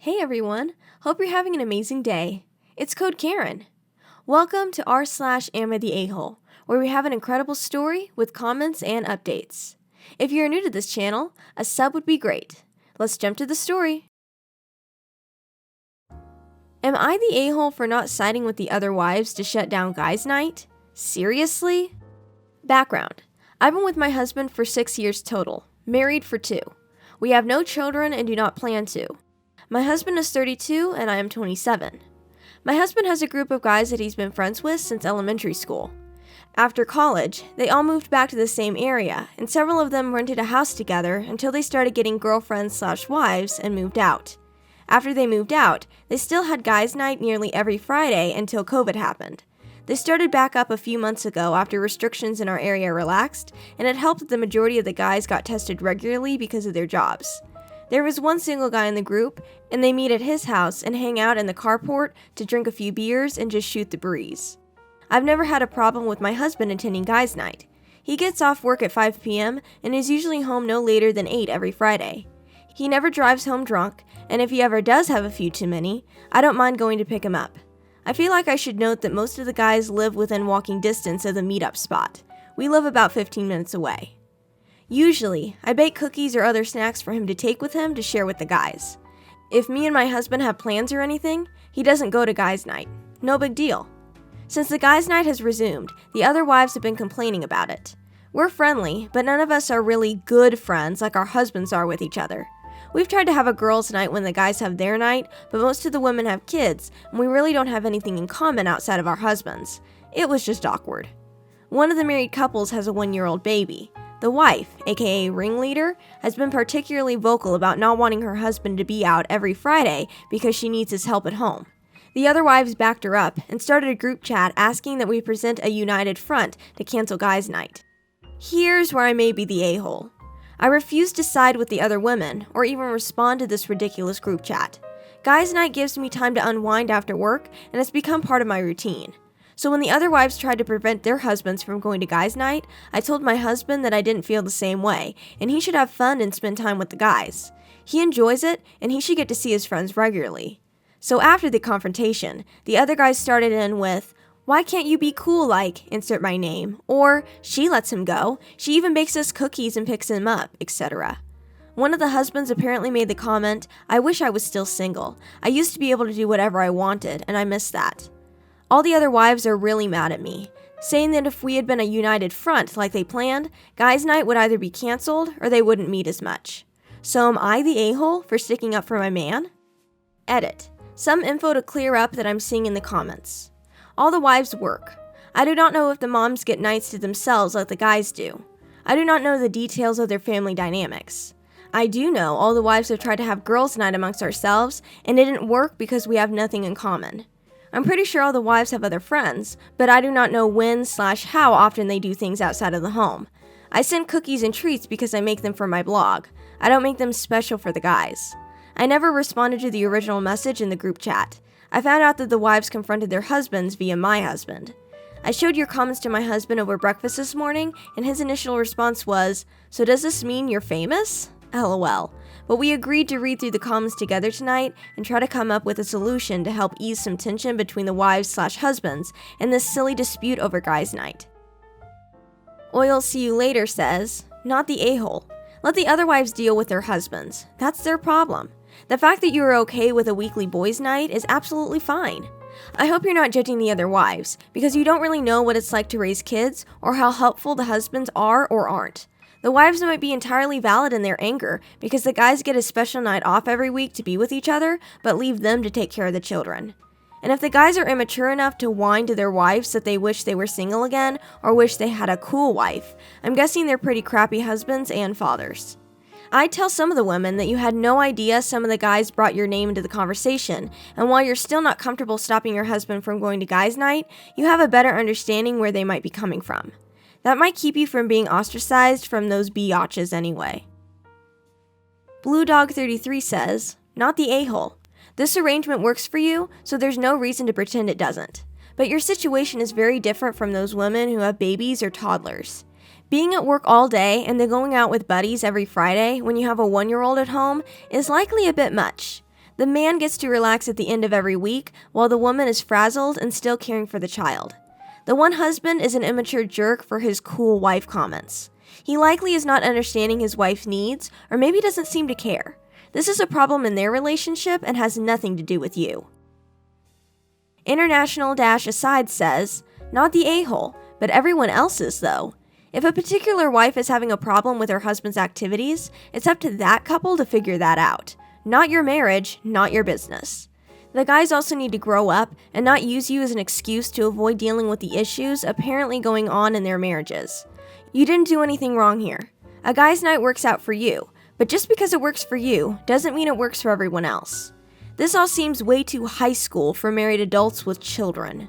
Hey everyone, hope you're having an amazing day. It's Code Karen. Welcome to r/Am I the A-hole, where we have an incredible story with comments and updates. If you're new to this channel, a sub would be great. Let's jump to the story. Am I the a-hole for not siding with the other wives to shut down guys' night? Seriously? Background. I've been with my husband for 6 years total, married for 2. We have no children and do not plan to. My husband is 32 and I am 27. My husband has a group of guys that he's been friends with since elementary school. After college, they all moved back to the same area, and several of them rented a house together until they started getting girlfriends/wives and moved out. After they moved out, they still had guys' night nearly every Friday until COVID happened. They started back up a few months ago after restrictions in our area relaxed, and it helped that the majority of the guys got tested regularly because of their jobs. There was one single guy in the group, and they meet at his house and hang out in the carport to drink a few beers and just shoot the breeze. I've never had a problem with my husband attending guys' night. He gets off work at 5 p.m. and is usually home no later than 8 every Friday. He never drives home drunk, and if he ever does have a few too many, I don't mind going to pick him up. I feel like I should note that most of the guys live within walking distance of the meetup spot. We live about 15 minutes away. Usually, I bake cookies or other snacks for him to take with him to share with the guys. If me and my husband have plans or anything, he doesn't go to guys' night. No big deal. Since the guys' night has resumed, the other wives have been complaining about it. We're friendly, but none of us are really good friends like our husbands are with each other. We've tried to have a girls' night when the guys have their night, but most of the women have kids, and we really don't have anything in common outside of our husbands. It was just awkward. One of the married couples has a 1-year-old baby. The wife, aka ringleader, has been particularly vocal about not wanting her husband to be out every Friday because she needs his help at home. The other wives backed her up and started a group chat asking that we present a united front to cancel guys' night. Here's where I may be the a-hole. I refuse to side with the other women or even respond to this ridiculous group chat. Guys' night gives me time to unwind after work, and it's become part of my routine. So when the other wives tried to prevent their husbands from going to guys' night, I told my husband that I didn't feel the same way, and he should have fun and spend time with the guys. He enjoys it, and he should get to see his friends regularly. So after the confrontation, the other guys started in with, "Why can't you be cool like, insert my name," or "She lets him go, she even bakes us cookies and picks him up," etc. One of the husbands apparently made the comment, "I wish I was still single. I used to be able to do whatever I wanted, and I miss that." All the other wives are really mad at me, saying that if we had been a united front like they planned, guys' night would either be canceled or they wouldn't meet as much. So am I the a-hole for sticking up for my man? Edit. Some info to clear up that I'm seeing in the comments. All the wives work. I do not know if the moms get nights to themselves like the guys do. I do not know the details of their family dynamics. I do know all the wives have tried to have girls' night amongst ourselves, and it didn't work because we have nothing in common. I'm pretty sure all the wives have other friends, but I do not know when/how often they do things outside of the home. I send cookies and treats because I make them for my blog. I don't make them special for the guys. I never responded to the original message in the group chat. I found out that the wives confronted their husbands via my husband. I showed your comments to my husband over breakfast this morning, and his initial response was, "So does this mean you're famous?" LOL. But we agreed to read through the comments together tonight and try to come up with a solution to help ease some tension between the wives/husbands and this silly dispute over guys' night. Oil See You Later says, "Not the a-hole. Let the other wives deal with their husbands. That's their problem. The fact that you are okay with a weekly boys' night is absolutely fine. I hope you're not judging the other wives, because you don't really know what it's like to raise kids or how helpful the husbands are or aren't. The wives might be entirely valid in their anger because the guys get a special night off every week to be with each other, but leave them to take care of the children. And if the guys are immature enough to whine to their wives that they wish they were single again or wish they had a cool wife, I'm guessing they're pretty crappy husbands and fathers. I'd tell some of the women that you had no idea some of the guys brought your name into the conversation, and while you're still not comfortable stopping your husband from going to guys' night, you have a better understanding where they might be coming from. That might keep you from being ostracized from those biatches anyway." Blue Dog 33 says, "Not the a-hole. This arrangement works for you, so there's no reason to pretend it doesn't. But your situation is very different from those women who have babies or toddlers. Being at work all day and then going out with buddies every Friday when you have a 1-year-old at home is likely a bit much. The man gets to relax at the end of every week, while the woman is frazzled and still caring for the child. The one husband is an immature jerk for his cool wife comments. He likely is not understanding his wife's needs, or maybe doesn't seem to care. This is a problem in their relationship and has nothing to do with you. International-aside says, not the a-hole, but everyone else's though. If a particular wife is having a problem with her husband's activities, it's up to that couple to figure that out. Not your marriage, not your business. The guys also need to grow up and not use you as an excuse to avoid dealing with the issues apparently going on in their marriages. You didn't do anything wrong here. A guy's night works out for you, but just because it works for you doesn't mean it works for everyone else. This all seems way too high school for married adults with children.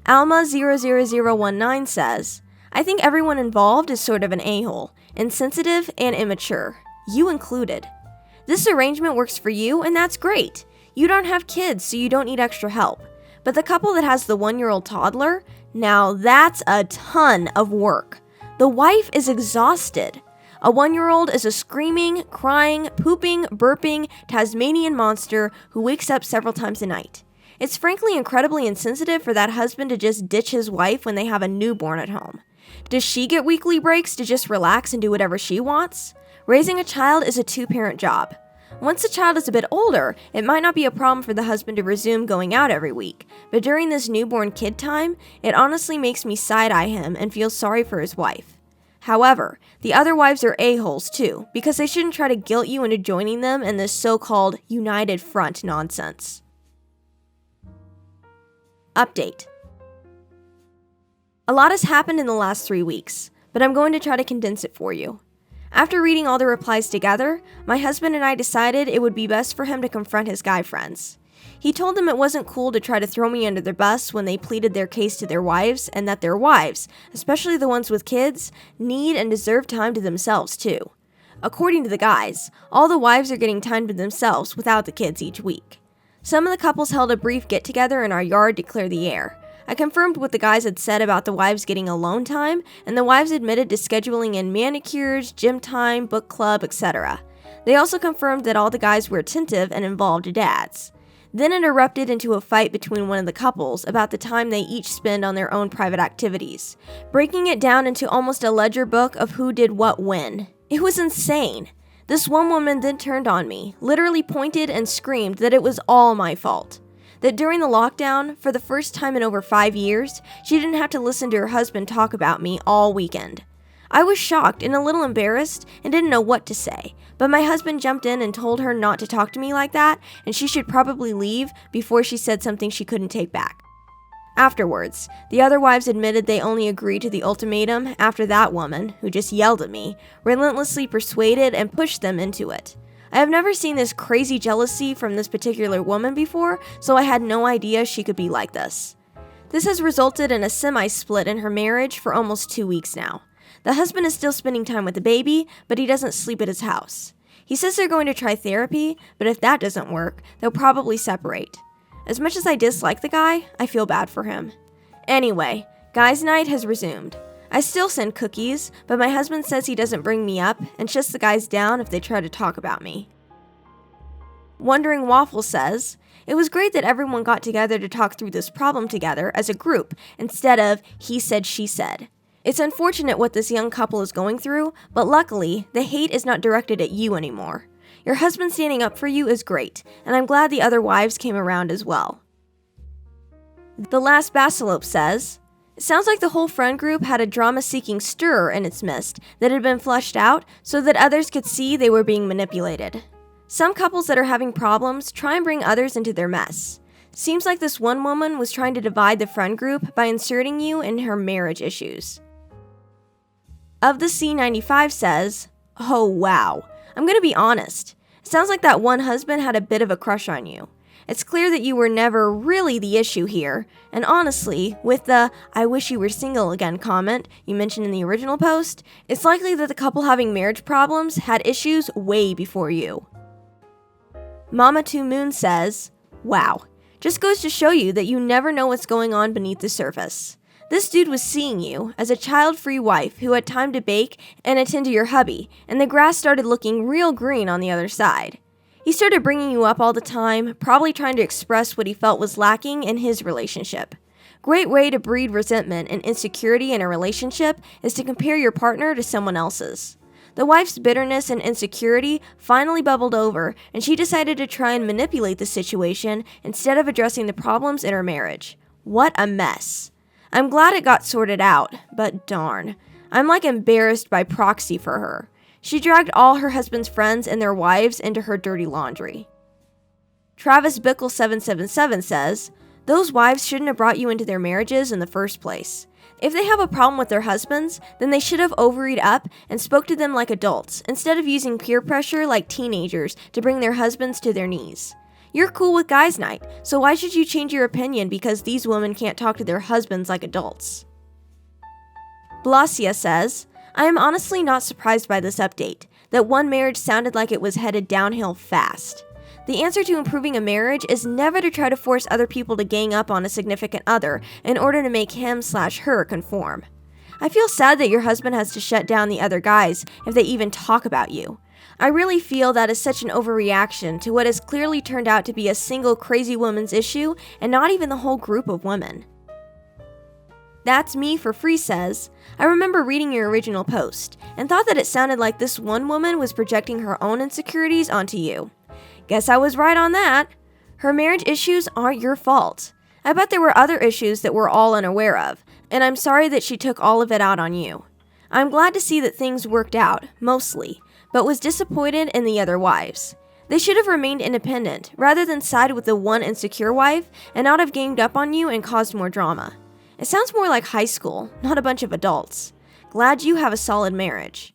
Alma00019 says, I think everyone involved is sort of an a-hole, insensitive and immature, you included. This arrangement works for you and that's great. You don't have kids, so you don't need extra help. But the couple that has the 1-year-old toddler, now that's a ton of work. The wife is exhausted. A 1-year-old is a screaming, crying, pooping, burping Tasmanian monster who wakes up several times a night. It's frankly incredibly insensitive for that husband to just ditch his wife when they have a newborn at home. Does she get weekly breaks to just relax and do whatever she wants? Raising a child is a 2-parent job. Once the child is a bit older, it might not be a problem for the husband to resume going out every week, but during this newborn kid time, it honestly makes me side-eye him and feel sorry for his wife. However, the other wives are a-holes too, because they shouldn't try to guilt you into joining them in this so-called united front nonsense. Update. A lot has happened in the last 3 weeks, but I'm going to try to condense it for you. After reading all the replies together, my husband and I decided it would be best for him to confront his guy friends. He told them it wasn't cool to try to throw me under the bus when they pleaded their case to their wives, and that their wives, especially the ones with kids, need and deserve time to themselves too. According to the guys, all the wives are getting time to themselves without the kids each week. Some of the couples held a brief get-together in our yard to clear the air. I confirmed what the guys had said about the wives getting alone time, and the wives admitted to scheduling in manicures, gym time, book club, etc. They also confirmed that all the guys were attentive and involved dads. Then it erupted into a fight between one of the couples about the time they each spend on their own private activities, breaking it down into almost a ledger book of who did what when. It was insane. This one woman then turned on me, literally pointed and screamed that it was all my fault. That during the lockdown, for the first time in over 5 years, she didn't have to listen to her husband talk about me all weekend. I was shocked and a little embarrassed and didn't know what to say, but my husband jumped in and told her not to talk to me like that and she should probably leave before she said something she couldn't take back. Afterwards, the other wives admitted they only agreed to the ultimatum after that woman, who just yelled at me, relentlessly persuaded and pushed them into it. I have never seen this crazy jealousy from this particular woman before, so I had no idea she could be like this. This has resulted in a semi-split in her marriage for almost 2 weeks now. The husband is still spending time with the baby, but he doesn't sleep at his house. He says they're going to try therapy, but if that doesn't work, they'll probably separate. As much as I dislike the guy, I feel bad for him. Anyway, guys' night has resumed. I still send cookies, but my husband says he doesn't bring me up and shuts the guys down if they try to talk about me. Wondering Waffle says, it was great that everyone got together to talk through this problem together as a group instead of he said, she said. It's unfortunate what this young couple is going through, but luckily, the hate is not directed at you anymore. Your husband standing up for you is great, and I'm glad the other wives came around as well. The Last Basilope says, it sounds like the whole friend group had a drama-seeking stir in its midst that had been flushed out so that others could see they were being manipulated. Some couples that are having problems try and bring others into their mess. Seems like this one woman was trying to divide the friend group by inserting you in her marriage issues. Of the C95 says, oh wow, I'm gonna be honest. It sounds like that one husband had a bit of a crush on you. It's clear that you were never really the issue here, and honestly, with the I wish you were single again comment you mentioned in the original post, it's likely that the couple having marriage problems had issues way before you. Mama 2 Moon says, wow, just goes to show you that you never know what's going on beneath the surface. This dude was seeing you as a child-free wife who had time to bake and attend to your hubby, and the grass started looking real green on the other side. He started bringing you up all the time, probably trying to express what he felt was lacking in his relationship. Great way to breed resentment and insecurity in a relationship is to compare your partner to someone else's. The wife's bitterness and insecurity finally bubbled over, and she decided to try and manipulate the situation instead of addressing the problems in her marriage. What a mess. I'm glad it got sorted out, but darn. I'm like embarrassed by proxy for her. She dragged all her husband's friends and their wives into her dirty laundry. Travis Bickle 777 says, "Those wives shouldn't have brought you into their marriages in the first place. If they have a problem with their husbands, then they should have overied up and spoke to them like adults, instead of using peer pressure like teenagers to bring their husbands to their knees. You're cool with guys' night, so why should you change your opinion because these women can't talk to their husbands like adults?" Blasia says, "I am honestly not surprised by this update. That one marriage sounded like it was headed downhill fast. The answer to improving a marriage is never to try to force other people to gang up on a significant other in order to make him/her conform. I feel sad that your husband has to shut down the other guys if they even talk about you. I really feel that is such an overreaction to what has clearly turned out to be a single crazy woman's issue and not even the whole group of women." That's Me for Free says, "I remember reading your original post and thought that it sounded like this one woman was projecting her own insecurities onto you. Guess I was right on that. Her marriage issues aren't your fault. I bet there were other issues that we're all unaware of, and I'm sorry that she took all of it out on you. I'm glad to see that things worked out, mostly, but was disappointed in the other wives. They should have remained independent, rather than side with the one insecure wife and not have ganged up on you and caused more drama. It sounds more like high school, not a bunch of adults. Glad you have a solid marriage."